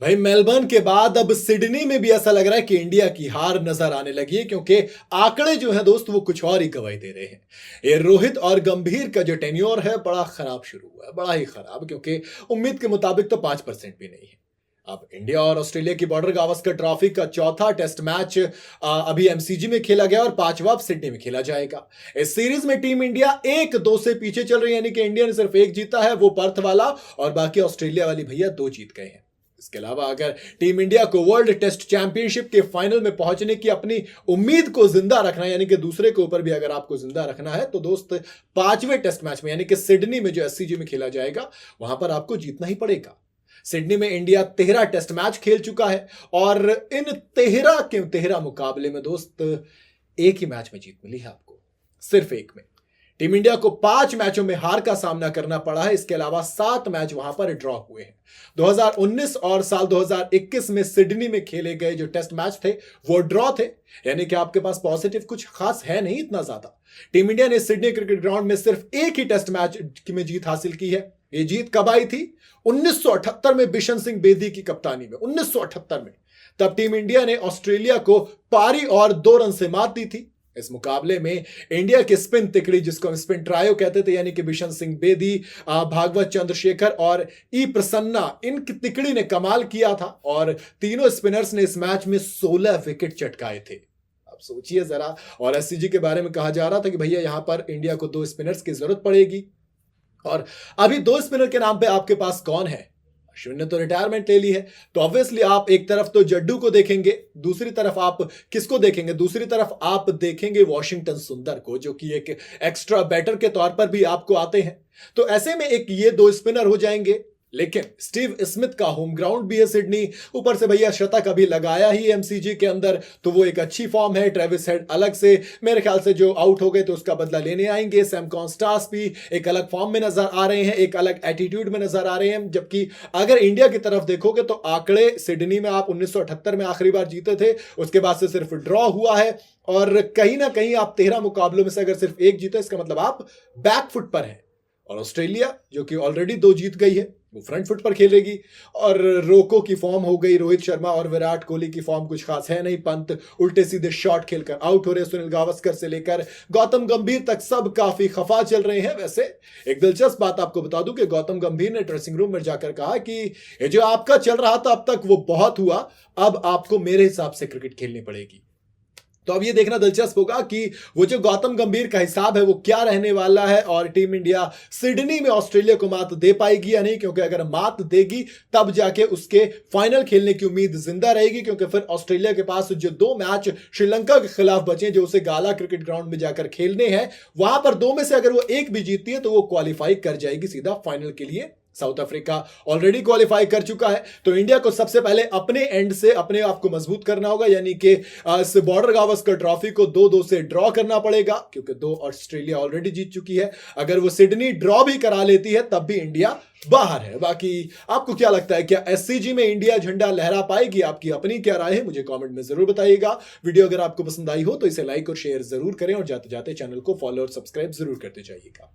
भाई मेलबर्न के बाद अब सिडनी में भी ऐसा लग रहा है कि इंडिया की हार नजर आने लगी है, क्योंकि आंकड़े जो है दोस्त वो कुछ और ही गवाही दे रहे हैं। ये रोहित और गंभीर का जो टेन्योर है बड़ा खराब शुरू हुआ है, बड़ा ही खराब, क्योंकि उम्मीद के मुताबिक तो 5% भी नहीं है। अब इंडिया और ऑस्ट्रेलिया की बॉर्डर गावस्कर ट्रॉफी का चौथा टेस्ट मैच अभी एमसीजी में खेला गया और पांचवा अब सिडनी में खेला जाएगा। इस सीरीज में टीम इंडिया 1-2 से पीछे चल रही है, यानी कि इंडिया ने सिर्फ एक जीता है, वो पर्थ वाला, और बाकी ऑस्ट्रेलिया वाली भैया 2 जीत गए हैं। इसके अलावा अगर टीम इंडिया को वर्ल्ड टेस्ट चैंपियनशिप के फाइनल में पहुंचने की अपनी उम्मीद को जिंदा रखना है, यानी कि दूसरे के ऊपर भी अगर आपको जिंदा रखना है, तो दोस्त पांचवें टेस्ट मैच में यानी कि सिडनी में जो एससीजी में खेला जाएगा वहां पर आपको जीतना ही पड़ेगा। सिडनी में इंडिया 13 टेस्ट मैच खेल चुका है और इन 13 के 13 मुकाबले में दोस्त एक ही मैच में जीत मिली है आपको, सिर्फ एक में। टीम इंडिया को 5 मैचों में हार का सामना करना पड़ा है। इसके अलावा 7 मैच वहां पर ड्रॉ हुए हैं। 2019 और साल 2021 में सिडनी में खेले गए जो टेस्ट मैच थे वो ड्रॉ थे, यानी कि आपके पास पॉजिटिव कुछ खास है नहीं इतना ज्यादा। टीम इंडिया ने सिडनी क्रिकेट ग्राउंड में सिर्फ एक ही टेस्ट मैच में जीत हासिल की है। ये जीत कब आई थी? 1978 में बिशन सिंह बेदी की कप्तानी में, 1978 में। तब टीम इंडिया ने ऑस्ट्रेलिया को पारी और 2 रन से मात दी थी। इस मुकाबले में इंडिया के स्पिन तिकड़ी, जिसको हम स्पिन ट्रायो कहते थे, यानी कि बिशन सिंह बेदी, भागवत चंद्रशेखर और ई प्रसन्ना, इन तिकड़ी ने कमाल किया था और तीनों स्पिनर्स ने इस मैच में 16 विकेट चटकाए थे। अब सोचिए जरा। और एससीजी के बारे में कहा जा रहा था कि भैया यहां पर इंडिया को 2 स्पिनर्स की जरूरत पड़ेगी, और अभी 2 स्पिनर के नाम पे आपके पास कौन है? अश्विन ने तो रिटायरमेंट ले ली है, तो ऑब्वियसली आप एक तरफ तो जड्डू को देखेंगे, दूसरी तरफ आप किसको देखेंगे? दूसरी तरफ आप देखेंगे वॉशिंगटन सुंदर को, जो कि एक एक्स्ट्रा बैटर के तौर पर भी आपको आते हैं। तो ऐसे में एक ये 2 स्पिनर हो जाएंगे। लेकिन स्टीव स्मिथ का होम ग्राउंड भी है सिडनी, ऊपर से भैया शतक अभी लगाया ही एमसीजी के अंदर, तो वो एक अच्छी फॉर्म है। ट्रेविस हेड अलग से मेरे ख्याल से जो आउट हो गए तो उसका बदला लेने आएंगे। सैम कॉन्स्टास भी एक अलग फॉर्म में नजर आ रहे हैं, एक अलग एटीट्यूड में नजर आ रहे हैं। जबकि अगर इंडिया की तरफ देखोगे तो आंकड़े, सिडनी में आप 1978 में आखिरी बार जीते थे, उसके बाद से सिर्फ ड्रॉ हुआ है, और कहीं ना कहीं आप 13 मुकाबलों में से अगर सिर्फ एक जीते, इसका मतलब आप बैकफुट पर हैं। और ऑस्ट्रेलिया जो कि ऑलरेडी 2 जीत गई है, वो फ्रंट फुट पर खेलेगी। और रोको की फॉर्म हो गई, रोहित शर्मा और विराट कोहली की फॉर्म कुछ खास है नहीं। पंत उल्टे सीधे शॉट खेलकर आउट हो रहे, सुनील गावस्कर से लेकर गौतम गंभीर तक सब काफी खफा चल रहे हैं। वैसे एक दिलचस्प बात आपको बता दूं कि गौतम गंभीर ने ड्रेसिंग रूम में जाकर कहा कि ये जो आपका चल रहा था अब तक वो बहुत हुआ, अब आपको मेरे हिसाब से क्रिकेट खेलनी पड़ेगी। तो अब ये देखना दिलचस्प होगा कि वो जो गौतम गंभीर का हिसाब है वो क्या रहने वाला है, और टीम इंडिया सिडनी में ऑस्ट्रेलिया को मात दे पाएगी या नहीं, क्योंकि अगर मात देगी तब जाके उसके फाइनल खेलने की उम्मीद जिंदा रहेगी। क्योंकि फिर ऑस्ट्रेलिया के पास जो 2 मैच श्रीलंका के खिलाफ बचे, जो उसे गाला क्रिकेट ग्राउंड में जाकर खेलने हैं, वहां पर 2 में से अगर वो एक भी जीतती है तो वो क्वालिफाई कर जाएगी सीधा फाइनल के लिए। साउथ अफ्रीका ऑलरेडी क्वालिफाई कर चुका है। तो इंडिया को सबसे पहले अपने एंड से अपने आप को मजबूत करना होगा, यानी कि इस बॉर्डर गावस्कर ट्रॉफी को 2-2 से ड्रॉ करना पड़ेगा, क्योंकि 2 ऑस्ट्रेलिया ऑलरेडी जीत चुकी है। अगर वो सिडनी ड्रॉ भी करा लेती है तब भी इंडिया बाहर है। बाकी आपको क्या लगता है, क्या एससीजी में इंडिया झंडा लहरा पाएगी? आपकी अपनी क्या राय है, मुझे कमेंट में जरूर बताइएगा। वीडियो अगर आपको पसंद आई हो तो इसे लाइक और शेयर जरूर करें, और जाते जाते चैनल को फॉलो और सब्सक्राइब जरूर करते जाइएगा।